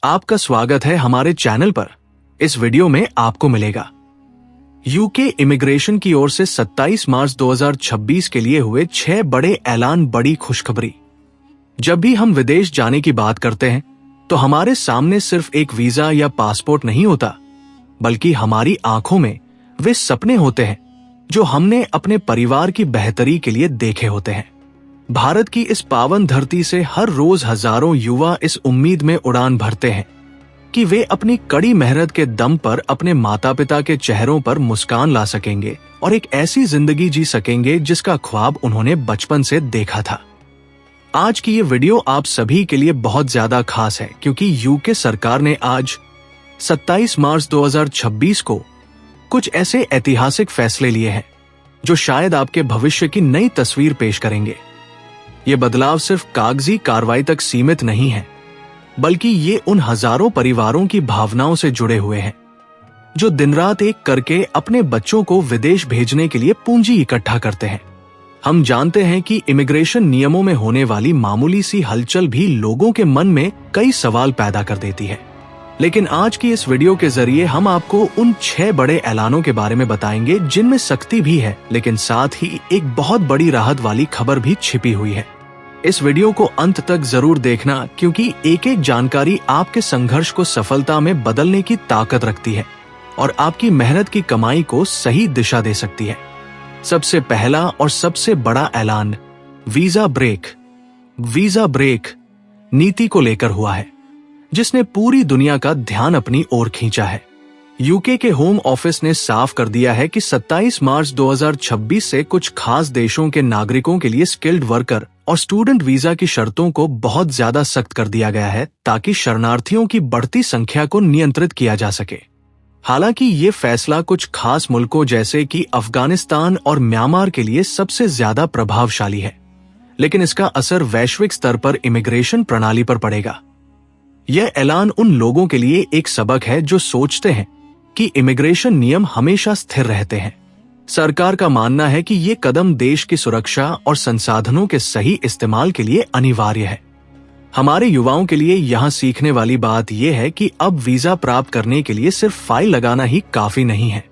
आपका स्वागत है हमारे चैनल पर। इस वीडियो में आपको मिलेगा यूके इमिग्रेशन की ओर से 27 मार्च 2026 के लिए हुए 6 बड़े ऐलान। बड़ी खुशखबरी। जब भी हम विदेश जाने की बात करते हैं तो हमारे सामने सिर्फ एक वीजा या पासपोर्ट नहीं होता, बल्कि हमारी आंखों में वे सपने होते हैं जो हमने अपने परिवार की बेहतरी के लिए देखे होते हैं। भारत की इस पावन धरती से हर रोज हजारों युवा इस उम्मीद में उड़ान भरते हैं कि वे अपनी कड़ी मेहनत के दम पर अपने माता पिता के चेहरों पर मुस्कान ला सकेंगे और एक ऐसी जिंदगी जी सकेंगे जिसका ख्वाब उन्होंने बचपन से देखा था। आज की ये वीडियो आप सभी के लिए बहुत ज्यादा खास है, क्योंकि यूके सरकार ने आज 27 मार्च 2026 को कुछ ऐसे ऐतिहासिक फैसले लिए हैं जो शायद आपके भविष्य की नई तस्वीर पेश करेंगे। ये बदलाव सिर्फ कागजी कार्रवाई तक सीमित नहीं है, बल्कि ये उन हजारों परिवारों की भावनाओं से जुड़े हुए हैं जो दिन रात एक करके अपने बच्चों को विदेश भेजने के लिए पूंजी इकट्ठा करते हैं। हम जानते हैं कि इमिग्रेशन नियमों में होने वाली मामूली सी हलचल भी लोगों के मन में कई सवाल पैदा कर देती है, लेकिन आज की इस वीडियो के जरिए हम आपको उन 6 बड़े ऐलानों के बारे में बताएंगे जिनमें सख्ती भी है, लेकिन साथ ही एक बहुत बड़ी राहत वाली खबर भी छिपी हुई है। इस वीडियो को अंत तक जरूर देखना, क्योंकि एक एक जानकारी आपके संघर्ष को सफलता में बदलने की ताकत रखती है और आपकी मेहनत की कमाई को सही दिशा दे सकती है। सबसे पहला और सबसे बड़ा ऐलान वीजा ब्रेक। वीजा ब्रेक नीति को लेकर हुआ है, जिसने पूरी दुनिया का ध्यान अपनी ओर खींचा है। यूके के होम ऑफिस ने साफ कर दिया है कि 27 मार्च 2026 से कुछ खास देशों के नागरिकों के लिए स्किल्ड वर्कर और स्टूडेंट वीजा की शर्तों को बहुत ज्यादा सख्त कर दिया गया है, ताकि शरणार्थियों की बढ़ती संख्या को नियंत्रित किया जा सके। हालांकि ये फैसला कुछ खास मुल्कों जैसे कि अफगानिस्तान और म्यांमार के लिए सबसे ज्यादा प्रभावशाली है, लेकिन इसका असर वैश्विक स्तर पर इमिग्रेशन प्रणाली पर पड़ेगा। यह ऐलान उन लोगों के लिए एक सबक है जो सोचते हैं कि इमिग्रेशन नियम हमेशा स्थिर रहते हैं। सरकार का मानना है कि ये कदम देश की सुरक्षा और संसाधनों के सही इस्तेमाल के लिए अनिवार्य है। हमारे युवाओं के लिए यहाँ सीखने वाली बात यह है कि अब वीजा प्राप्त करने के लिए सिर्फ फाइल लगाना ही काफी नहीं है,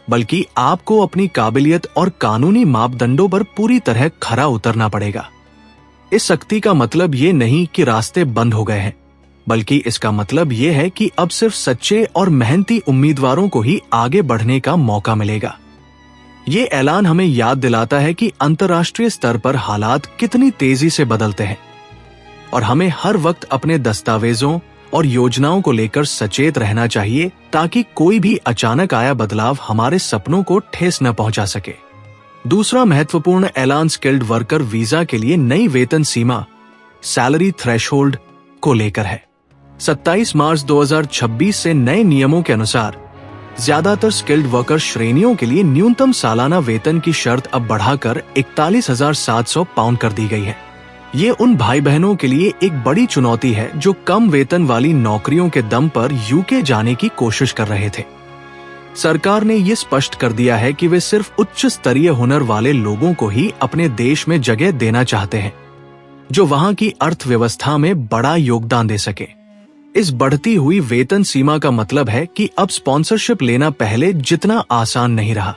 बल्कि आपको अपनी काबिलियत और कानूनी मापदंडों पर पूरी तरह खरा उतरना पड़ेगा। इस सख्ती का मतलब ये नहीं कि रास्ते बंद हो गए हैं, बल्कि इसका मतलब ये है कि अब सिर्फ सच्चे और मेहनती उम्मीदवारों को ही आगे बढ़ने का मौका मिलेगा। ये ऐलान हमें याद दिलाता है कि अंतर्राष्ट्रीय स्तर पर हालात कितनी तेजी से बदलते हैं और हमें हर वक्त अपने दस्तावेजों और योजनाओं को लेकर सचेत रहना चाहिए, ताकि कोई भी अचानक आया बदलाव हमारे सपनों को ठेस न पहुंचा सके। दूसरा महत्वपूर्ण ऐलान स्किल्ड वर्कर वीजा के लिए नई वेतन सीमा सैलरी थ्रेशोल्ड को लेकर है। 27 मार्च 2026 से नए नियमों के अनुसार ज्यादातर स्किल्ड वर्कर श्रेणियों के लिए न्यूनतम सालाना वेतन की शर्त अब बढ़ाकर 41,700 पाउंड कर दी गई है। ये उन भाई बहनों के लिए एक बड़ी चुनौती है जो कम वेतन वाली नौकरियों के दम पर यूके जाने की कोशिश कर रहे थे। सरकार ने ये स्पष्ट कर दिया है कि वे सिर्फ उच्च स्तरीय हुनर वाले लोगों को ही अपने देश में जगह देना चाहते हैं, जो वहां की अर्थव्यवस्था में बड़ा योगदान दे सके। इस बढ़ती हुई वेतन सीमा का मतलब है कि अब स्पॉन्सरशिप लेना पहले जितना आसान नहीं रहा।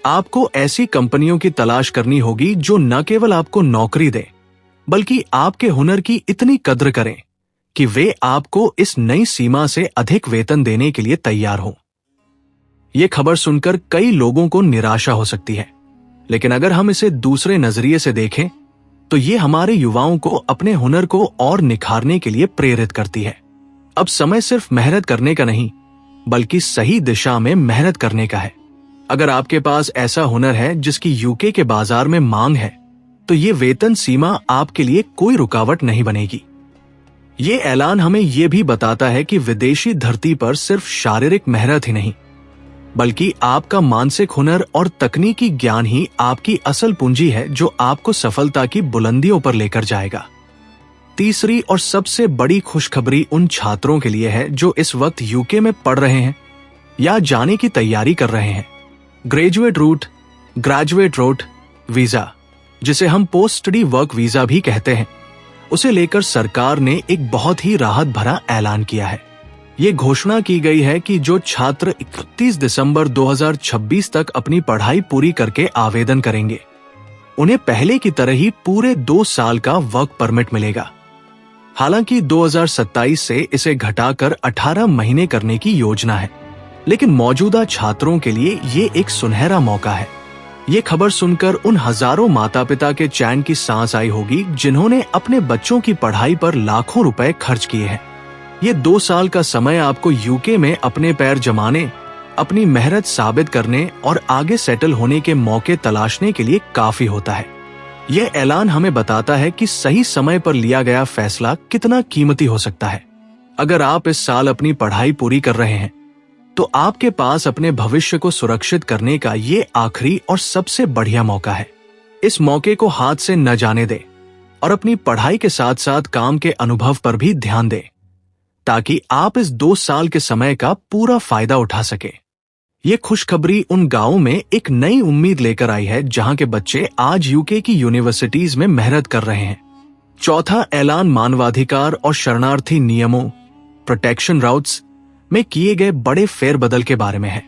आपको ऐसी कंपनियों की तलाश करनी होगी जो न केवल आपको नौकरी दे, बल्कि आपके हुनर की इतनी कद्र करें कि वे आपको इस नई सीमा से अधिक वेतन देने के लिए तैयार हों। ये खबर सुनकर कई लोगों को निराशा हो सकती है, लेकिन अगर हम इसे दूसरे नजरिए से देखें तो ये हमारे युवाओं को अपने हुनर को और निखारने के लिए प्रेरित करती है। अब समय सिर्फ मेहनत करने का नहीं, बल्कि सही दिशा में मेहनत करने का है। अगर आपके पास ऐसा हुनर है जिसकी यूके के बाजार में मांग है, तो ये वेतन सीमा आपके लिए कोई रुकावट नहीं बनेगी। ये ऐलान हमें ये भी बताता है कि विदेशी धरती पर सिर्फ शारीरिक मेहनत ही नहीं, बल्कि आपका मानसिक हुनर और तकनीकी ज्ञान ही आपकी असल पूंजी है जो आपको सफलता की बुलंदियों पर लेकर जाएगा। तीसरी और सबसे बड़ी खुशखबरी उन छात्रों के लिए है जो इस वक्त यूके में पढ़ रहे हैं या जाने की तैयारी कर रहे हैं। ग्रेजुएट रूट वीजा, जिसे हम पोस्ट स्टडी वर्क वीजा भी कहते हैं, उसे लेकर सरकार ने एक बहुत ही राहत भरा ऐलान किया है। ये घोषणा की गई है कि जो छात्र 31 दिसंबर 2026 तक अपनी पढ़ाई पूरी करके आवेदन करेंगे, उन्हें पहले की तरह ही पूरे 2 साल का वर्क परमिट मिलेगा। हालांकि 2027 से इसे घटाकर 18 महीने करने की योजना है, लेकिन मौजूदा छात्रों के लिए ये एक सुनहरा मौका है। ये खबर सुनकर उन हजारों माता पिता के चैन की सांस आई होगी जिन्होंने अपने बच्चों की पढ़ाई पर लाखों रुपए खर्च किए हैं। ये 2 साल का समय आपको यूके में अपने पैर जमाने, अपनी मेहनत साबित करने और आगे सेटल होने के मौके तलाशने के लिए काफी होता है। यह ऐलान हमें बताता है कि सही समय पर लिया गया फैसला कितना कीमती हो सकता है। अगर आप इस साल अपनी पढ़ाई पूरी कर रहे हैं, तो आपके पास अपने भविष्य को सुरक्षित करने का ये आखिरी और सबसे बढ़िया मौका है। इस मौके को हाथ से न जाने दें और अपनी पढ़ाई के साथ साथ काम के अनुभव पर भी ध्यान दें, ताकि आप इस 2 साल के समय का पूरा फायदा उठा सके। ये खुशखबरी उन गांवों में एक नई उम्मीद लेकर आई है जहां के बच्चे आज यूके की यूनिवर्सिटीज में मेहनत कर रहे हैं। चौथा ऐलान मानवाधिकार और शरणार्थी नियमों प्रोटेक्शन राउट्स में किए गए बड़े फेरबदल के बारे में है।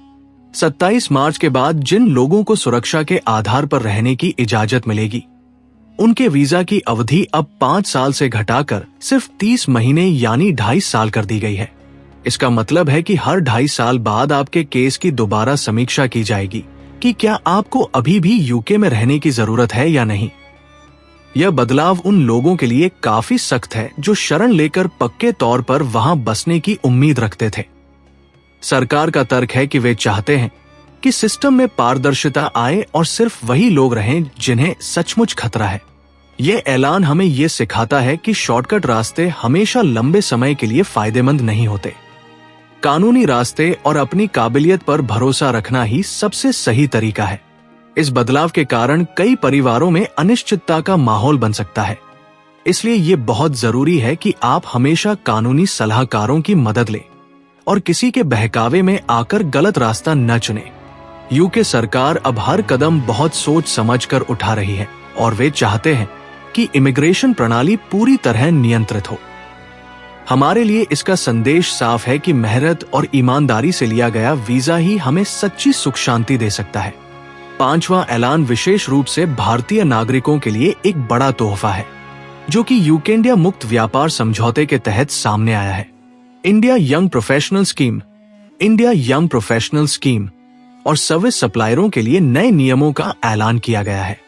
27 मार्च के बाद जिन लोगों को सुरक्षा के आधार पर रहने की इजाजत मिलेगी, उनके वीजा की अवधि अब 5 साल से घटाकर सिर्फ 30 महीने यानी 2.5 साल कर दी गई है। इसका मतलब है कि हर 2.5 साल बाद आपके केस की दोबारा समीक्षा की जाएगी कि क्या आपको अभी भी यूके में रहने की जरूरत है या नहीं। यह बदलाव उन लोगों के लिए काफी सख्त है जो शरण लेकर पक्के तौर पर वहां बसने की उम्मीद रखते थे। सरकार का तर्क है कि वे चाहते हैं कि सिस्टम में पारदर्शिता आए और सिर्फ वही लोग रहें जिन्हें सचमुच खतरा है। यह ऐलान हमें यह सिखाता है कि शॉर्टकट रास्ते हमेशा लंबे समय के लिए फायदेमंद नहीं होते। कानूनी रास्ते और अपनी काबिलियत पर भरोसा रखना ही सबसे सही तरीका है। इस बदलाव के कारण कई परिवारों में अनिश्चितता का माहौल बन सकता है, इसलिए ये बहुत जरूरी है कि आप हमेशा कानूनी सलाहकारों की मदद लें और किसी के बहकावे में आकर गलत रास्ता न चुनें। यूके सरकार अब हर कदम बहुत सोच समझकर उठा रही है और वे चाहते हैं कि इमिग्रेशन प्रणाली पूरी तरह नियंत्रित हो। हमारे लिए इसका संदेश साफ है कि मेहनत और ईमानदारी से लिया गया वीजा ही हमें सच्ची सुख शांति दे सकता है। 5वां ऐलान विशेष रूप से भारतीय नागरिकों के लिए एक बड़ा तोहफा है, जो कि यूके इंडिया मुक्त व्यापार समझौते के तहत सामने आया है। इंडिया यंग प्रोफेशनल स्कीम और सर्विस सप्लायरों के लिए नए नियमों का ऐलान किया गया है।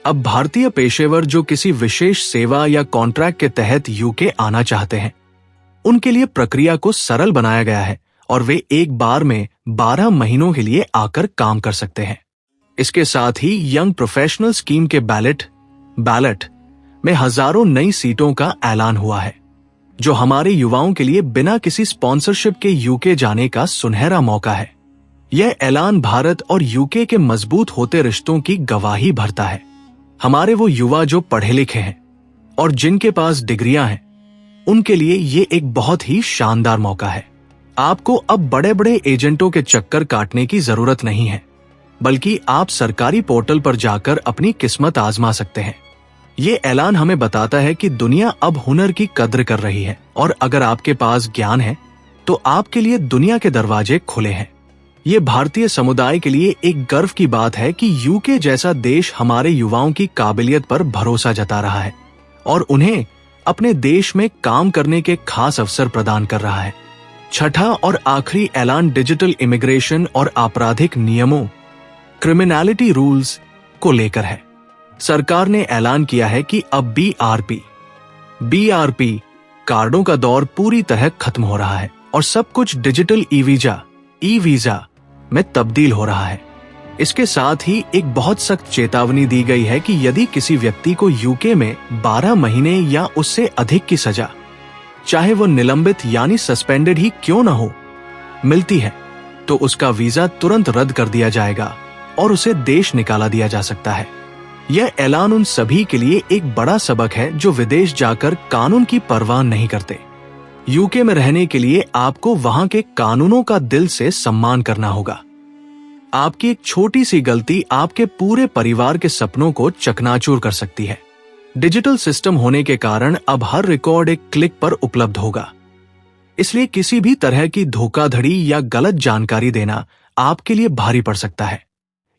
अब भारतीय पेशेवर जो किसी विशेष सेवा या कॉन्ट्रैक्ट के तहत यूके आना चाहते हैं, उनके लिए प्रक्रिया को सरल बनाया गया है और वे एक बार में 12 महीनों के लिए आकर काम कर सकते हैं। इसके साथ ही यंग प्रोफेशनल स्कीम के बैलेट में हजारों नई सीटों का ऐलान हुआ है, जो हमारे युवाओं के लिए बिना किसी स्पॉन्सरशिप के यूके जाने का सुनहरा मौका है। यह ऐलान भारत और यूके के मजबूत होते रिश्तों की गवाही भरता है। हमारे वो युवा जो पढ़े लिखे हैं और जिनके पास डिग्रियां हैं, उनके लिए ये एक बहुत ही शानदार मौका है। आपको अब बड़े बड़े एजेंटों के चक्कर काटने की जरूरत नहीं है, बल्कि आप सरकारी पोर्टल पर जाकर अपनी किस्मत आजमा सकते हैं। ये ऐलान हमें बताता है कि दुनिया अब हुनर की कद्र कर रही है और अगर आपके पास ज्ञान है तो आपके लिए दुनिया के दरवाजे खुले हैं। ये भारतीय समुदाय के लिए एक गर्व की बात है कि यूके जैसा देश हमारे युवाओं की काबिलियत पर भरोसा जता रहा है और उन्हें अपने देश में काम करने के खास अवसर प्रदान कर रहा है। 6ठा और आखिरी ऐलान डिजिटल इमिग्रेशन और आपराधिक नियमों क्रिमिनलिटी रूल्स को लेकर है। सरकार ने ऐलान किया है कि अब बीआरपी कार्डों का दौर पूरी तरह खत्म हो रहा है और सब कुछ डिजिटल ई वीजा में तब्दील हो रहा है। इसके साथ ही एक बहुत सख्त चेतावनी दी गई है कि यदि किसी व्यक्ति को यूके में 12 महीने या उससे अधिक की सजा, चाहे वो निलंबित यानी सस्पेंडेड ही क्यों न हो, मिलती है, तो उसका वीजा तुरंत रद्द कर दिया जाएगा और उसे देश निकाला दिया जा सकता है। यह ऐलान उन सभी के लिए एक बड़ा सबक है जो विदेश जाकर कानून की परवाह नहीं करते। यूके में रहने के लिए आपको वहां के कानूनों का दिल से सम्मान करना होगा। आपकी एक छोटी सी गलती आपके पूरे परिवार के सपनों को चकनाचूर कर सकती है। डिजिटल सिस्टम होने के कारण अब हर रिकॉर्ड एक क्लिक पर उपलब्ध होगा, इसलिए किसी भी तरह की धोखाधड़ी या गलत जानकारी देना आपके लिए भारी पड़ सकता है।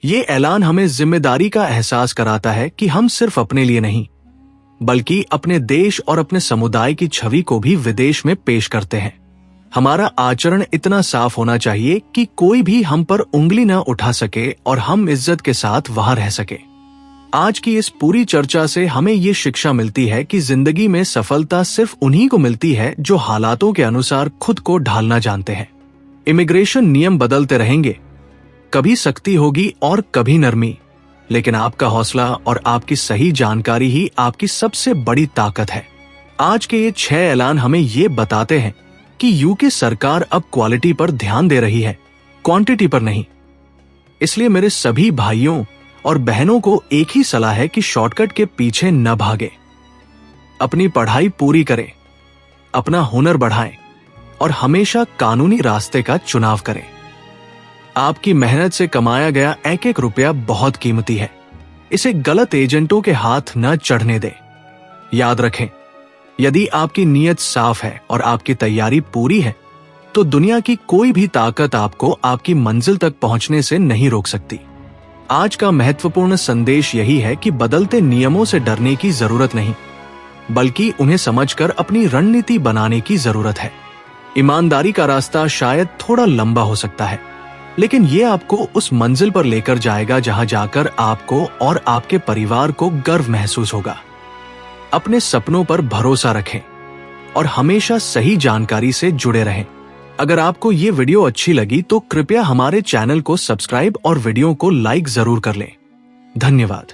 ये ऐलान हमें जिम्मेदारी का एहसास कराता है कि हम सिर्फ अपने लिए नहीं, बल्कि अपने देश और अपने समुदाय की छवि को भी विदेश में पेश करते हैं। हमारा आचरण इतना साफ होना चाहिए कि कोई भी हम पर उंगली न उठा सके और हम इज्जत के साथ वहां रह सके। आज की इस पूरी चर्चा से हमें ये शिक्षा मिलती है कि जिंदगी में सफलता सिर्फ उन्हीं को मिलती है जो हालातों के अनुसार खुद को ढालना जानते हैं। इमिग्रेशन नियम बदलते रहेंगे, कभी सख्ती होगी और कभी नरमी, लेकिन आपका हौसला और आपकी सही जानकारी ही आपकी सबसे बड़ी ताकत है। आज के ये 6 ऐलान हमें ये बताते हैं कि यूके सरकार अब क्वालिटी पर ध्यान दे रही है, क्वांटिटी पर नहीं। इसलिए मेरे सभी भाइयों और बहनों को एक ही सलाह है कि शॉर्टकट के पीछे न भागे। अपनी पढ़ाई पूरी करें, अपना हुनर बढ़ाएं और हमेशा कानूनी रास्ते का चुनाव करें। आपकी मेहनत से कमाया गया एक एक रुपया बहुत कीमती है, इसे गलत एजेंटों के हाथ न चढ़ने दें। याद रखें, यदि आपकी नीयत साफ है और आपकी तैयारी पूरी है, तो दुनिया की कोई भी ताकत आपको आपकी मंजिल तक पहुंचने से नहीं रोक सकती। आज का महत्वपूर्ण संदेश यही है कि बदलते नियमों से डरने की जरूरत नहीं, बल्कि उन्हें समझकर अपनी रणनीति बनाने की जरूरत है। ईमानदारी का रास्ता शायद थोड़ा लंबा हो सकता है, लेकिन ये आपको उस मंजिल पर लेकर जाएगा जहां जाकर आपको और आपके परिवार को गर्व महसूस होगा। अपने सपनों पर भरोसा रखें और हमेशा सही जानकारी से जुड़े रहें। अगर आपको ये वीडियो अच्छी लगी तो कृपया हमारे चैनल को सब्सक्राइब और वीडियो को लाइक जरूर कर लें। धन्यवाद।